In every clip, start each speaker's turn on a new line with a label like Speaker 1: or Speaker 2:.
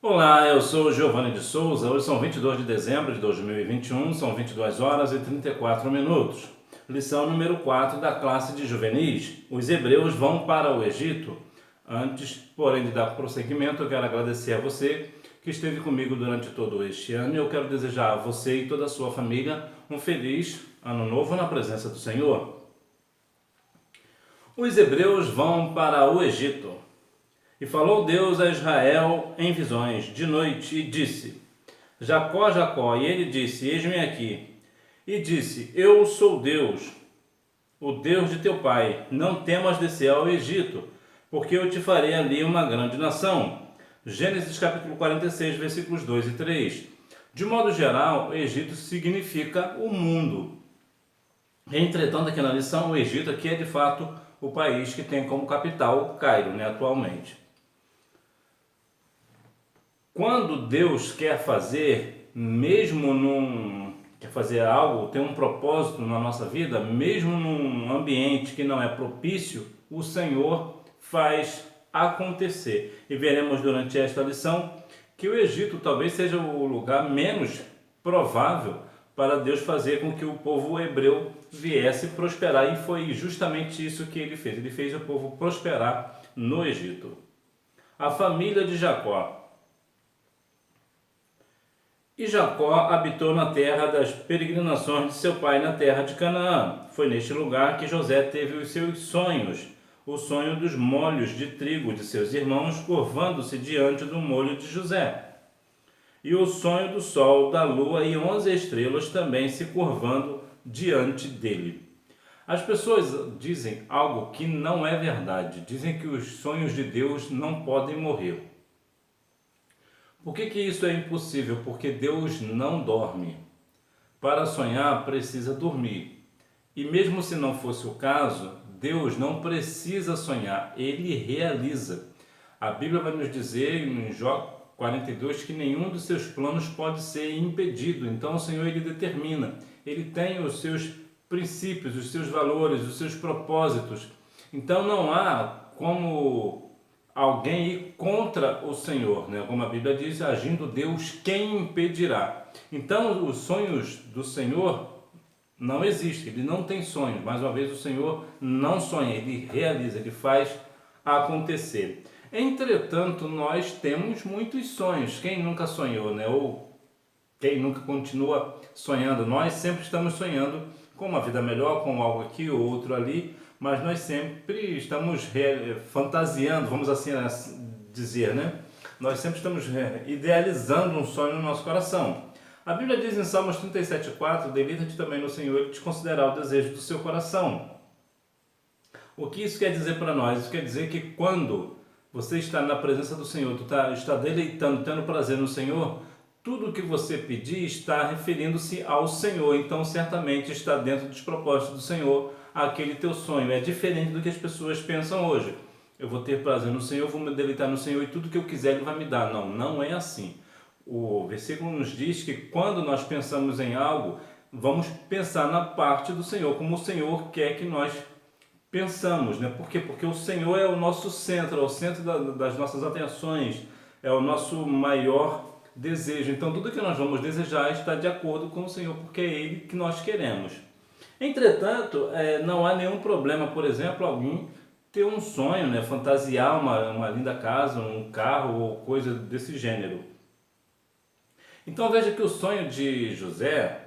Speaker 1: Olá, eu sou Giovanni de Souza. Hoje são 22 de dezembro de 2021, são 22 horas e 34 minutos. Lição número 4 da classe de juvenis. Os hebreus vão para o Egito. Antes, porém, de dar prosseguimento, eu quero agradecer a você que esteve comigo durante todo este ano e eu quero desejar a você e toda a sua família um feliz ano novo na presença do Senhor. Os hebreus vão para o Egito. E falou Deus a Israel em visões de noite e disse: Jacó, Jacó. E ele disse: Eis-me aqui. E disse: Eu sou Deus, o Deus de teu pai. Não temas descer ao Egito, porque eu te farei ali uma grande nação. Gênesis capítulo 46, versículos 2 e 3. De modo geral, o Egito significa o mundo. Entretanto, aqui na lição, o Egito aqui é de fato o país que tem como capital o Cairo, atualmente. Quando Deus quer fazer, quer fazer algo, tem um propósito na nossa vida, mesmo num ambiente que não é propício, o Senhor faz acontecer. E veremos durante esta lição que o Egito talvez seja o lugar menos provável para Deus fazer com que o povo hebreu viesse prosperar. E foi justamente isso que ele fez. Ele fez o povo prosperar no Egito. A família de Jacó. E Jacó habitou na terra das peregrinações de seu pai, na terra de Canaã. Foi neste lugar que José teve os seus sonhos, o sonho dos molhos de trigo de seus irmãos, curvando-se diante do molho de José. E o sonho do sol, da lua e 11 estrelas também se curvando diante dele. As pessoas dizem algo que não é verdade. Dizem que os sonhos de Deus não podem morrer. Por que isso é impossível? Porque Deus não dorme. Para sonhar, precisa dormir. E mesmo se não fosse o caso, Deus não precisa sonhar, Ele realiza. A Bíblia vai nos dizer em Jó 42 que nenhum dos seus planos pode ser impedido. Então o Senhor, Ele determina. Ele tem os seus princípios, os seus valores, os seus propósitos. Então não há como alguém ir contra o Senhor, Como a Bíblia diz, agindo Deus, quem impedirá? Então, os sonhos do Senhor não existem, Ele não tem sonhos. Mais uma vez, o Senhor não sonha, Ele realiza, Ele faz acontecer. Entretanto, nós temos muitos sonhos. Quem nunca sonhou, Ou quem nunca continua sonhando? Nós sempre estamos sonhando com uma vida melhor, com algo aqui ou outro ali, mas nós sempre estamos fantasiando, vamos assim dizer, Nós sempre estamos idealizando um sonho no nosso coração. A Bíblia diz em Salmos 37,4, deleita-te também no Senhor e te considerar o desejo do seu coração. O que isso quer dizer para nós? Isso quer dizer que quando você está na presença do Senhor, tu está deleitando, tendo prazer no Senhor, tudo que você pedir está referindo-se ao Senhor, então certamente está dentro dos propósitos do Senhor aquele teu sonho. É diferente do que as pessoas pensam hoje. Eu vou ter prazer no Senhor, vou me deleitar no Senhor e tudo que eu quiser Ele vai me dar. Não, não é assim. O versículo nos diz que quando nós pensamos em algo, vamos pensar na parte do Senhor, como o Senhor quer que nós pensamos, Por quê? Porque o Senhor é o nosso centro, é o centro das nossas atenções, é o nosso maior desejo. Então tudo que nós vamos desejar está de acordo com o Senhor, porque é Ele que nós queremos. Entretanto, não há nenhum problema, por exemplo, alguém ter um sonho, fantasiar uma linda casa, um carro ou coisa desse gênero. Então veja que o sonho de José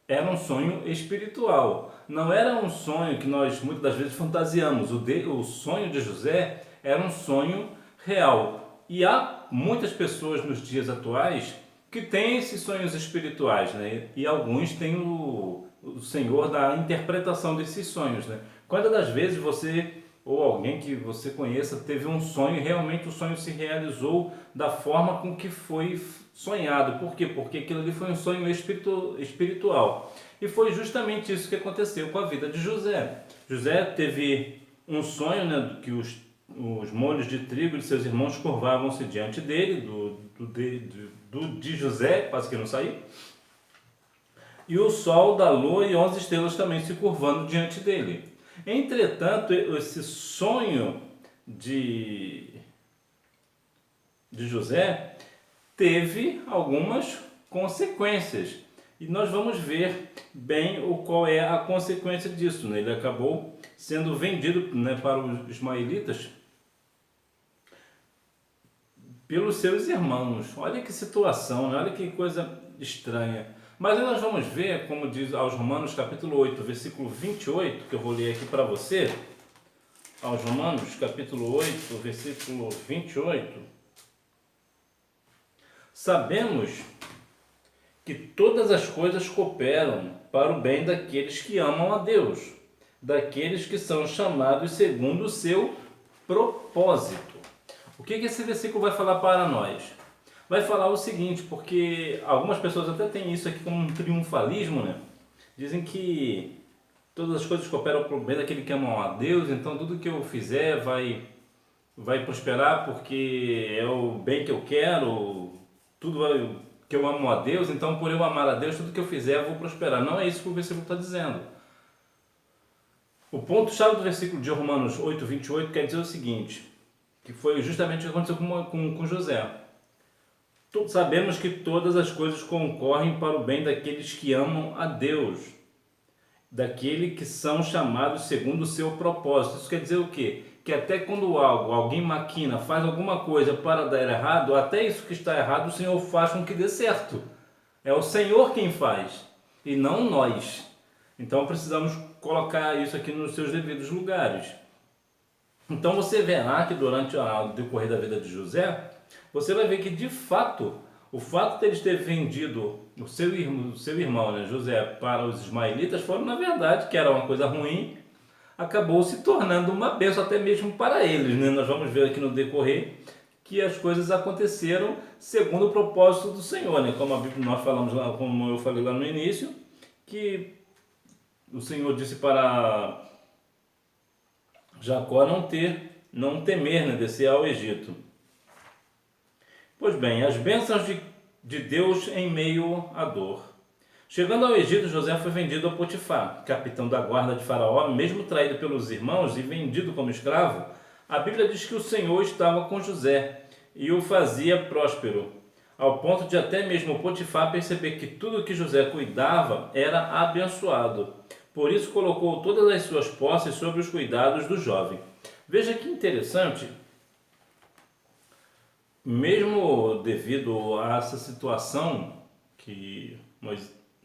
Speaker 1: era um sonho espiritual, não era um sonho que nós muitas das vezes fantasiamos. O sonho de José era um sonho real. E há muitas pessoas nos dias atuais que têm esses sonhos espirituais, E alguns têm o Senhor da interpretação desses sonhos, Quantas das vezes você ou alguém que você conheça teve um sonho e realmente o sonho se realizou da forma com que foi sonhado? Por quê? Porque aquilo ali foi um sonho espiritual. E foi justamente isso que aconteceu com a vida de José. José teve um sonho, que os molhos de trigo de seus irmãos curvavam-se diante dele, de José, quase que não saiu. E o sol, da lua e 11 estrelas também se curvando diante dele. Entretanto, esse sonho de José teve algumas consequências. E nós vamos ver bem qual é a consequência disso, né? Ele acabou sendo vendido, né, para os ismaelitas pelos seus irmãos. Olha que situação, né? Olha que coisa estranha. Mas aí nós vamos ver, como diz aos Romanos capítulo 8, versículo 28, que eu vou ler aqui para você. Aos Romanos capítulo 8, versículo 28. Sabemos que todas as coisas cooperam para o bem daqueles que amam a Deus, daqueles que são chamados segundo o seu propósito. O que esse versículo vai falar para nós? Vai falar o seguinte, porque algumas pessoas até têm isso aqui como um triunfalismo, né? Dizem que todas as coisas cooperam para o bem daquele que amam a Deus, então tudo que eu fizer vai prosperar porque é o bem que eu quero, que eu amo a Deus, então por eu amar a Deus, tudo que eu fizer eu vou prosperar. Não é isso que o versículo está dizendo. O ponto-chave do versículo de Romanos 8, 28 quer dizer o seguinte, que foi justamente o que aconteceu com José. Todos sabemos que todas as coisas concorrem para o bem daqueles que amam a Deus, daquele que são chamados segundo o seu propósito. Isso quer dizer o quê? Que até quando alguém maquina, faz alguma coisa para dar errado, até isso que está errado o Senhor faz com que dê certo. É o Senhor quem faz e não nós. Então precisamos colocar isso aqui nos seus devidos lugares. Então você verá que durante o decorrer da vida de José, você vai ver que de fato, o fato de eles terem vendido o seu irmão, né, José, para os ismaelitas, foram na verdade, que era uma coisa ruim, acabou se tornando uma bênção até mesmo para eles, né? Nós vamos ver aqui no decorrer que as coisas aconteceram segundo o propósito do Senhor, né? Como a Bíblia, nós falamos lá, como eu falei lá no início, que o Senhor disse para Jacó não temer, né, descer ao Egito. Pois bem, as bênçãos de Deus em meio à dor. Chegando ao Egito, José foi vendido a Potifar, capitão da guarda de Faraó, mesmo traído pelos irmãos e vendido como escravo. A Bíblia diz que o Senhor estava com José e o fazia próspero, ao ponto de até mesmo Potifar perceber que tudo que José cuidava era abençoado. Por isso colocou todas as suas posses sobre os cuidados do jovem. Veja que interessante, mesmo devido a essa situação que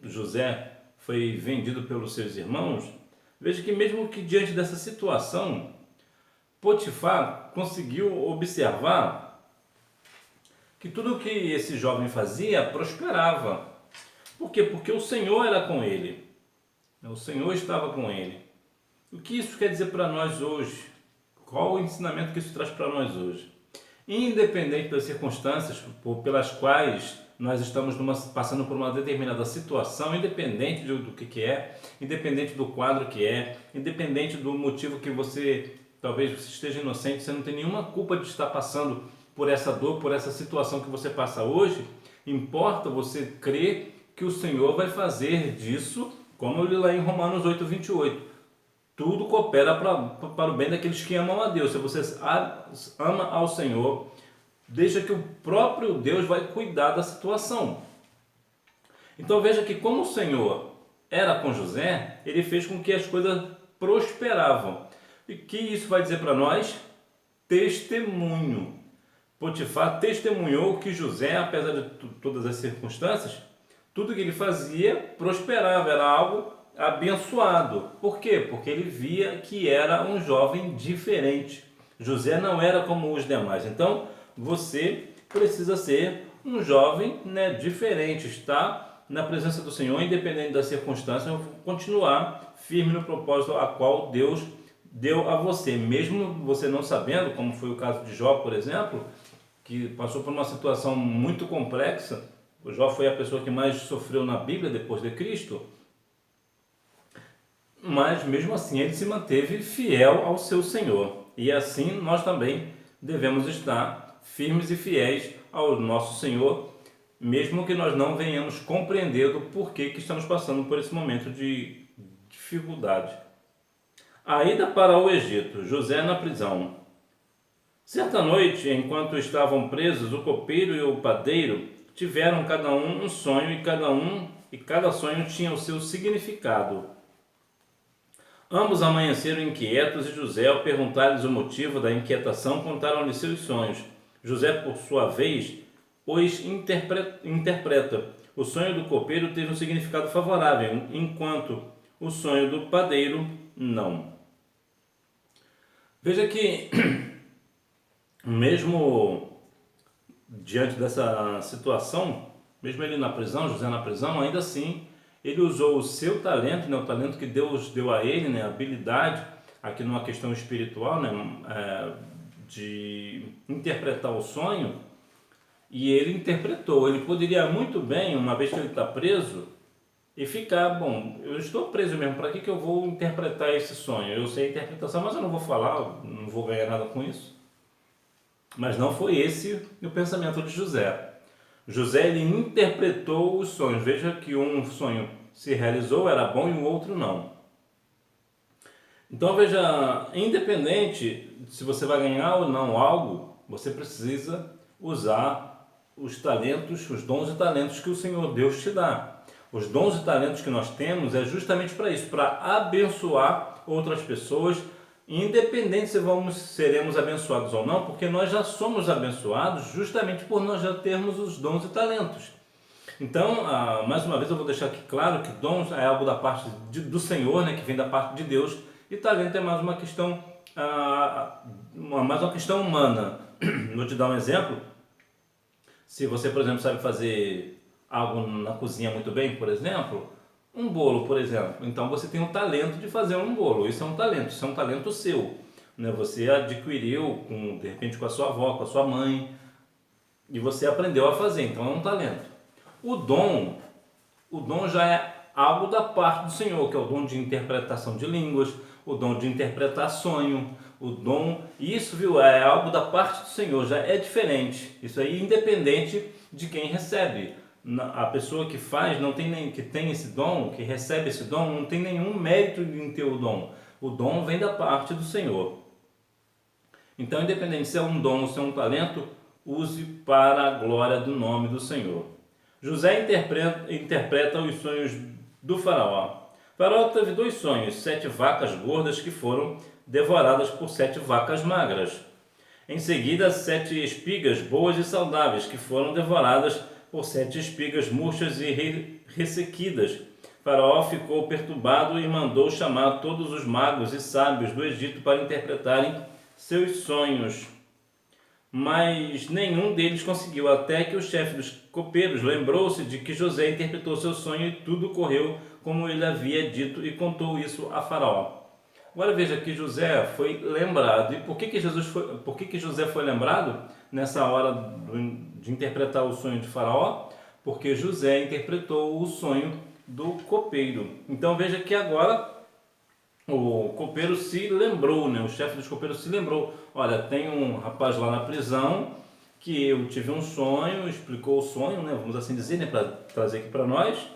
Speaker 1: José foi vendido pelos seus irmãos, veja que mesmo que diante dessa situação, Potifar conseguiu observar que tudo que esse jovem fazia prosperava. Por quê? Porque o Senhor era com ele. O Senhor estava com ele. O que isso quer dizer para nós hoje? Qual o ensinamento que isso traz para nós hoje? Independente das circunstâncias pelas quais nós estamos passando por uma determinada situação, independente do que é, independente do quadro que é, independente do motivo que talvez você esteja inocente, você não tem nenhuma culpa de estar passando por essa dor, por essa situação que você passa hoje, importa você crer que o Senhor vai fazer disso, como eu li lá em Romanos 8, 28. Tudo coopera para o bem daqueles que amam a Deus. Se você ama ao Senhor, deixa que o próprio Deus vai cuidar da situação. Então veja que como o Senhor era com José, ele fez com que as coisas prosperavam. E que isso vai dizer para nós? Testemunho. Potifar testemunhou que José, apesar de todas as circunstâncias, tudo que ele fazia prosperava, era algo abençoado. Por quê? Porque ele via que era um jovem diferente. José não era como os demais. Então, você precisa ser um jovem, né, diferente, estar na presença do Senhor, independente das circunstâncias, continuar firme no propósito a qual Deus deu a você. Mesmo você não sabendo, como foi o caso de Jó, por exemplo, que passou por uma situação muito complexa. O Jó foi a pessoa que mais sofreu na Bíblia depois de Cristo. Mas mesmo assim ele se manteve fiel ao seu Senhor. E assim nós também devemos estar firmes e fiéis ao nosso Senhor, mesmo que nós não venhamos compreender o porquê que estamos passando por esse momento de dificuldade. A ida para o Egito, José na prisão. Certa noite, enquanto estavam presos, o copeiro e o padeiro tiveram cada um sonho e cada sonho tinha o seu significado. Ambos amanheceram inquietos e José, ao perguntar-lhes o motivo da inquietação, contaram-lhe seus sonhos. José, por sua vez, os interpreta. O sonho do copeiro teve um significado favorável, enquanto o sonho do padeiro não. Veja que, mesmo diante dessa situação, mesmo ele na prisão, José na prisão, ainda assim, ele usou o seu talento, né, o talento que Deus deu a ele, né, a habilidade, aqui numa questão espiritual, né, de interpretar o sonho, e ele interpretou. Ele poderia muito bem, uma vez que ele está preso, e ficar, bom, eu estou preso mesmo, para que eu vou interpretar esse sonho? Eu sei a interpretação, mas eu não vou falar, não vou ganhar nada com isso. Mas não foi esse o pensamento de José. José, ele interpretou os sonhos. Veja que um sonho se realizou, era bom, e o outro não. Então veja, independente se você vai ganhar ou não algo, você precisa usar os talentos, os dons e talentos que o Senhor Deus te dá. Os dons e talentos que nós temos é justamente para isso, para abençoar outras pessoas, independente se seremos abençoados ou não, porque nós já somos abençoados justamente por nós já termos os dons e talentos. Então, mais uma vez eu vou deixar aqui claro que dons é algo da parte do Senhor, né, que vem da parte de Deus, e talento é mais uma questão, mais uma questão humana. Vou te dar um exemplo. Se você, por exemplo, sabe fazer algo na cozinha muito bem, por exemplo, um bolo, por exemplo, então você tem o talento de fazer um bolo. Isso é um talento seu, né? Você adquiriu, de repente, com a sua avó, com a sua mãe, e você aprendeu a fazer, então é um talento. O dom já é algo da parte do Senhor, que é o dom de interpretação de línguas, o dom de interpretar sonho, o dom, isso, viu, é algo da parte do Senhor, já é diferente. Isso aí, independente de quem recebe. A pessoa que faz, não tem nem, que tem esse dom, que recebe esse dom, não tem nenhum mérito em ter o dom. O dom vem da parte do Senhor. Então, independente se é um dom ou se é um talento, use para a glória do nome do Senhor. José interpreta os sonhos do faraó. O faraó teve 2 sonhos, 7 vacas gordas que foram devoradas por 7 vacas magras. Em seguida, 7 espigas boas e saudáveis que foram devoradas por 7 espigas murchas e ressequidas. Faraó ficou perturbado e mandou chamar todos os magos e sábios do Egito para interpretarem seus sonhos. Mas nenhum deles conseguiu, até que o chefe dos copeiros lembrou-se de que José interpretou seu sonho e tudo correu como ele havia dito e contou isso a Faraó. Agora veja que José foi lembrado. E por que José foi lembrado nessa hora de interpretar o sonho de Faraó? Porque José interpretou o sonho do copeiro. Então veja que agora o copeiro se lembrou, né? O chefe dos copeiros se lembrou. Olha, tem um rapaz lá na prisão que eu tive um sonho, explicou o sonho, né? Vamos assim dizer, né? Para trazer aqui para nós.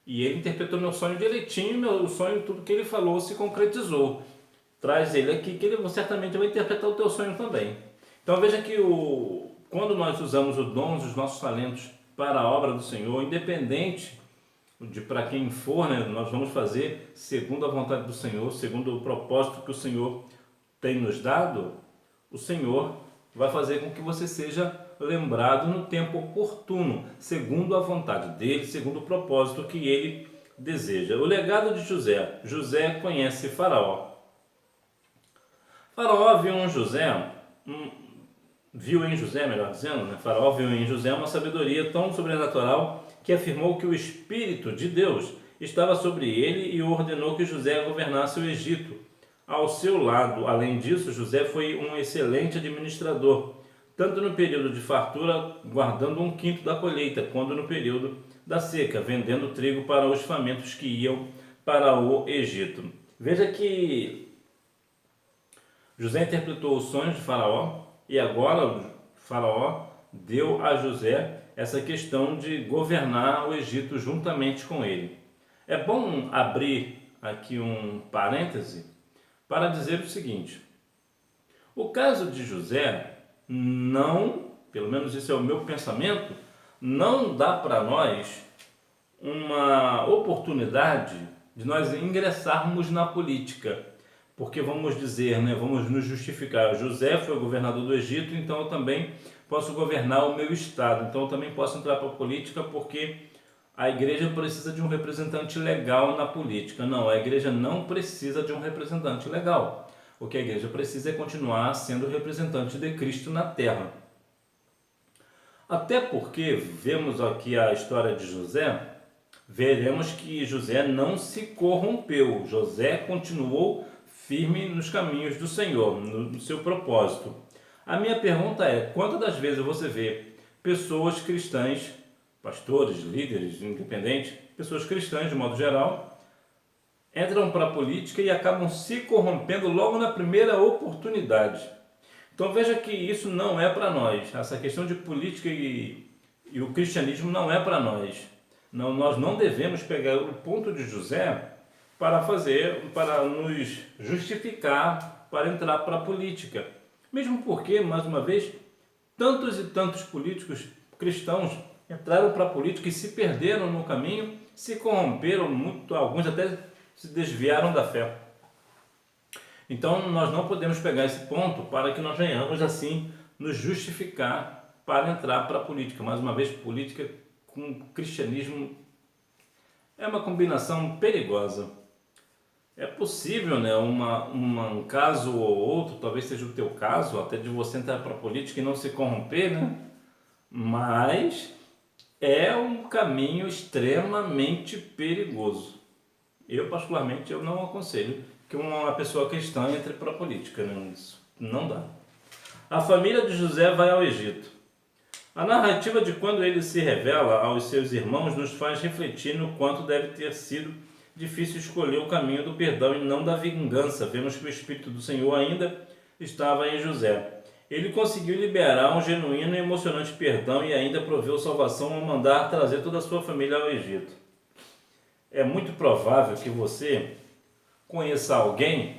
Speaker 1: E ele interpretou meu sonho direitinho, meu sonho, tudo que ele falou se concretizou. Traz ele aqui que ele certamente vai interpretar o teu sonho também. Então veja que quando nós usamos os dons, os nossos talentos para a obra do Senhor, independente de para quem for, né, nós vamos fazer segundo a vontade do Senhor, segundo o propósito que o Senhor tem nos dado, o Senhor vai fazer com que você seja lembrado no tempo oportuno, segundo a vontade dele, segundo o propósito que ele deseja. O legado de José. José conhece Faraó. Faraó viu em José, melhor dizendo, né? Faraó viu em José uma sabedoria tão sobrenatural que afirmou que o Espírito de Deus estava sobre ele e ordenou que José governasse o Egito. Ao seu lado, além disso, José foi um excelente administrador, tanto no período de fartura, guardando 1/5 da colheita, quanto no período da seca, vendendo trigo para os famintos que iam para o Egito. Veja que José interpretou os sonhos de Faraó e agora Faraó deu a José essa questão de governar o Egito juntamente com ele. É bom abrir aqui um parêntese para dizer o seguinte: O caso de José não, pelo menos esse é o meu pensamento, não dá para nós uma oportunidade de nós ingressarmos na política. Porque vamos dizer, né, vamos nos justificar, José foi o governador do Egito, então eu também posso governar o meu estado, então eu também posso entrar para a política porque a igreja precisa de um representante legal na política. Não, a igreja não precisa de um representante legal. O que a igreja precisa é continuar sendo representante de Cristo na terra. Até porque vemos aqui a história de José, veremos que José não se corrompeu. José continuou firme nos caminhos do Senhor, no seu propósito. A minha pergunta é, quantas das vezes você vê pessoas cristãs, pastores, líderes, independentes, pessoas cristãs de modo geral, entram para a política e acabam se corrompendo logo na primeira oportunidade? Então veja que isso não é para nós. Essa questão de política e o cristianismo não é para nós. Não, nós não devemos pegar o ponto de José para nos justificar para entrar para a política. Mesmo porque, mais uma vez, tantos e tantos políticos cristãos entraram para a política e se perderam no caminho, se corromperam muito, alguns até se desviaram da fé. Então nós não podemos pegar esse ponto para que nós venhamos assim nos justificar para entrar para a política. Mais uma vez, política com cristianismo é uma combinação perigosa. É possível, né, um caso ou outro, talvez seja o teu caso, até de você entrar para a política e não se corromper, né? Mas é um caminho extremamente perigoso. Eu, particularmente, eu não aconselho que uma pessoa cristã entre para a política, né? Isso não dá. A família de José vai ao Egito. A narrativa de quando ele se revela aos seus irmãos nos faz refletir no quanto deve ter sido difícil escolher o caminho do perdão e não da vingança. Vemos que o Espírito do Senhor ainda estava em José. Ele conseguiu liberar um genuíno e emocionante perdão e ainda proveu salvação ao mandar trazer toda a sua família ao Egito. É muito provável que você conheça alguém,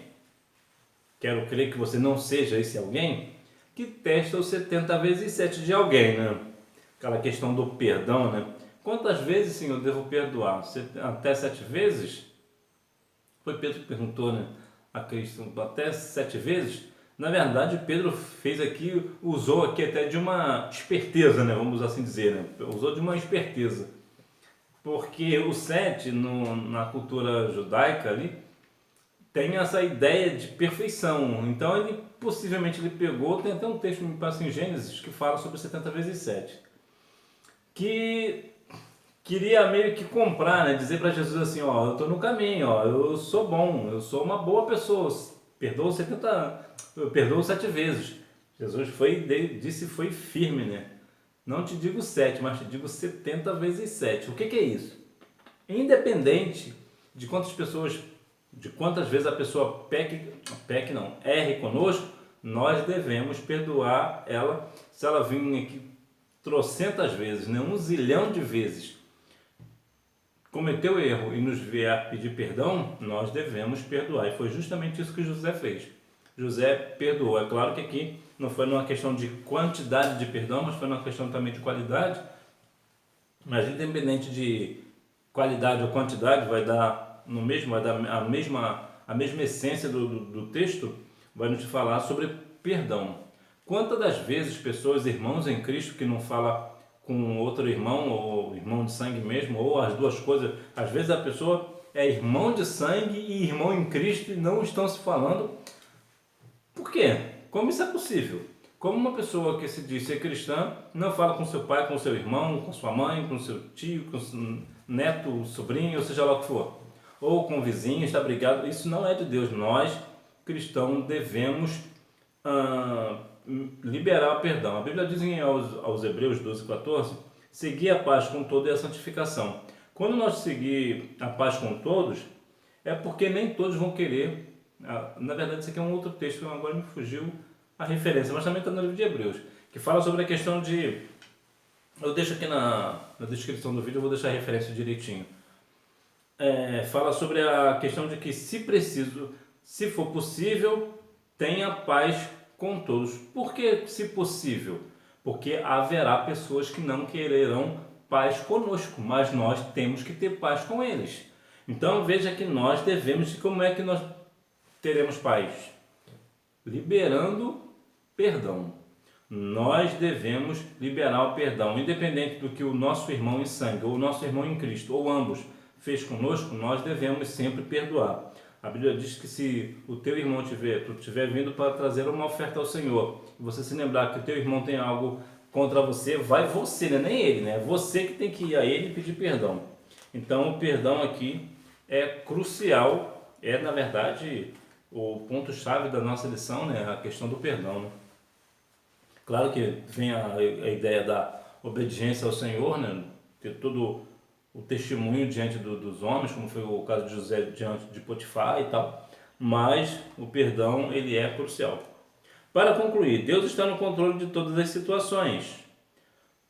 Speaker 1: quero crer que você não seja esse alguém, que testa os 70 vezes 7 de alguém, né? Aquela questão do perdão, né? Quantas vezes, Senhor, eu devo perdoar? Até 7 vezes? Foi Pedro que perguntou, né, a Cristo, até 7 vezes? Na verdade, Pedro fez aqui, usou aqui até de uma esperteza, né, vamos assim dizer, né? Usou de uma esperteza. Porque o 7, na cultura judaica ali, tem essa ideia de perfeição. Então ele possivelmente ele pegou, tem até um texto, me parece em Gênesis, que fala sobre 70 vezes 7. Que queria meio que comprar, né? Dizer para Jesus assim, ó, eu estou no caminho, ó, eu sou bom, eu sou uma boa pessoa, eu perdoo 7 vezes. Jesus foi firme, né? Não te digo 7, mas te digo 70 vezes 7. O que é isso? Independente de quantas vezes a pessoa erre conosco, nós devemos perdoar ela se ela vir aqui trocentas vezes, né? 1 zilhão de vezes. Cometeu erro e nos vier pedir perdão, nós devemos perdoar. E foi justamente isso que José fez. José perdoou. É claro que aqui não foi numa questão de quantidade de perdão, mas foi numa questão também de qualidade. Mas independente de qualidade ou quantidade, vai dar a mesma essência do texto, vai nos falar sobre perdão. Quantas das vezes pessoas, irmãos em Cristo, que não falam com outro irmão, ou irmão de sangue mesmo, ou as duas coisas, às vezes a pessoa é irmão de sangue e irmão em Cristo e não estão se falando. Por quê? Como isso é possível? Como uma pessoa que se diz ser cristã não fala com seu pai, com seu irmão, com sua mãe, com seu tio, com seu neto, sobrinho, ou seja lá o que for, ou com o vizinho, está brigado? Isso não é de Deus. Nós, cristãos, devemos liberar o perdão. A Bíblia diz aos Hebreus 12:14, seguir a paz com todos e a santificação. Quando nós seguir a paz com todos, é porque nem todos vão querer. Na verdade, isso aqui é um outro texto, agora me fugiu a referência, mas também está no livro de Hebreus, que fala sobre a questão de... Eu deixo aqui na descrição do vídeo, eu vou deixar a referência direitinho. Fala sobre a questão de que, se for possível, tenha paz com todos. Por que, se possível? Porque haverá pessoas que não quererão paz conosco, mas nós temos que ter paz com eles. Então veja que nós devemos, como é que nós teremos paz? Liberando perdão. Nós devemos liberar o perdão, independente do que o nosso irmão em sangue, ou o nosso irmão em Cristo, ou ambos fez conosco, nós devemos sempre perdoar. A Bíblia diz que se o teu irmão tiver vindo para trazer uma oferta ao Senhor, e você se lembrar que o teu irmão tem algo contra você, vai você, né? Nem ele, né? Você que tem que ir a ele e pedir perdão. Então o perdão aqui é crucial, é na verdade o ponto-chave da nossa lição, né? A questão do perdão, né? Claro que vem a ideia da obediência ao Senhor, né? Ter todo o testemunho diante dos homens, como foi o caso de José diante de Potifar e tal, mas o perdão ele é crucial. Para concluir, Deus está no controle de todas as situações.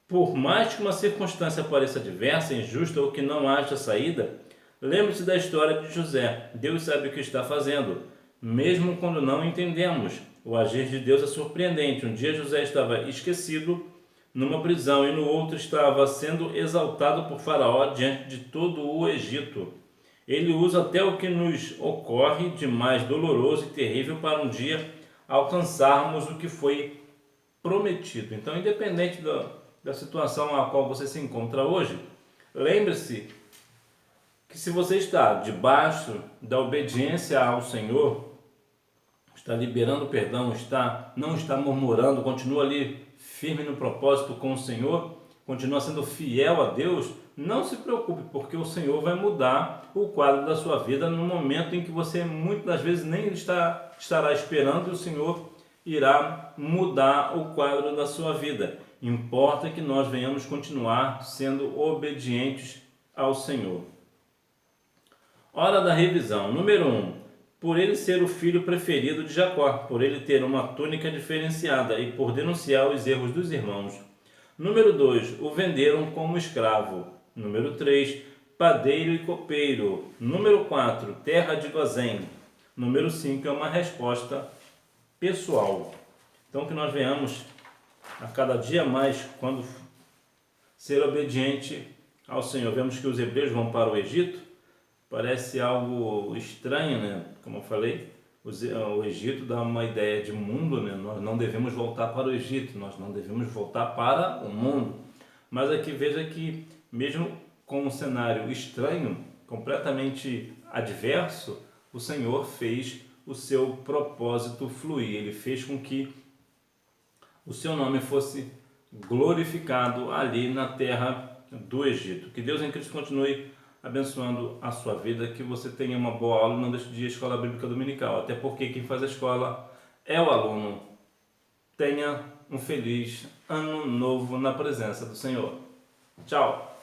Speaker 1: Por mais que uma circunstância pareça adversa, injusta ou que não haja saída, lembre-se da história de José. Deus sabe o que está fazendo, mesmo quando não entendemos. O agir de Deus é surpreendente. Um dia José estava esquecido numa prisão e no outro estava sendo exaltado por Faraó diante de todo o Egito. Ele usa até o que nos ocorre de mais doloroso e terrível para um dia alcançarmos o que foi prometido. Então, independente da situação a qual você se encontra hoje, lembre-se que se você está debaixo da obediência ao Senhor, está liberando perdão, não está murmurando, continua ali firme no propósito com o Senhor, continua sendo fiel a Deus, não se preocupe, porque o Senhor vai mudar o quadro da sua vida no momento em que você muitas das vezes nem estará esperando, e o Senhor irá mudar o quadro da sua vida. Importa que nós venhamos continuar sendo obedientes ao Senhor. Hora da revisão. Número 1. Por ele ser o filho preferido de Jacó, por ele ter uma túnica diferenciada e por denunciar os erros dos irmãos. Número 2. O venderam como escravo. Número 3. Padeiro e copeiro. Número 4. Terra de Gozém. Número 5. É uma resposta pessoal. Então que nós venhamos a cada dia mais, quando ser obediente ao Senhor. Vemos que os hebreus vão para o Egito. Parece algo estranho, né? Como eu falei, o Egito dá uma ideia de mundo, né? Nós não devemos voltar para o Egito, nós não devemos voltar para o mundo. Mas aqui veja que, mesmo com um cenário estranho, completamente adverso, o Senhor fez o seu propósito fluir. Ele fez com que o seu nome fosse glorificado ali na terra do Egito. Que Deus em Cristo continue abençoando a sua vida, que você tenha uma boa aula, não deixe de ir à Escola Bíblica Dominical, até porque quem faz a escola é o aluno. Tenha um feliz ano novo na presença do Senhor. Tchau!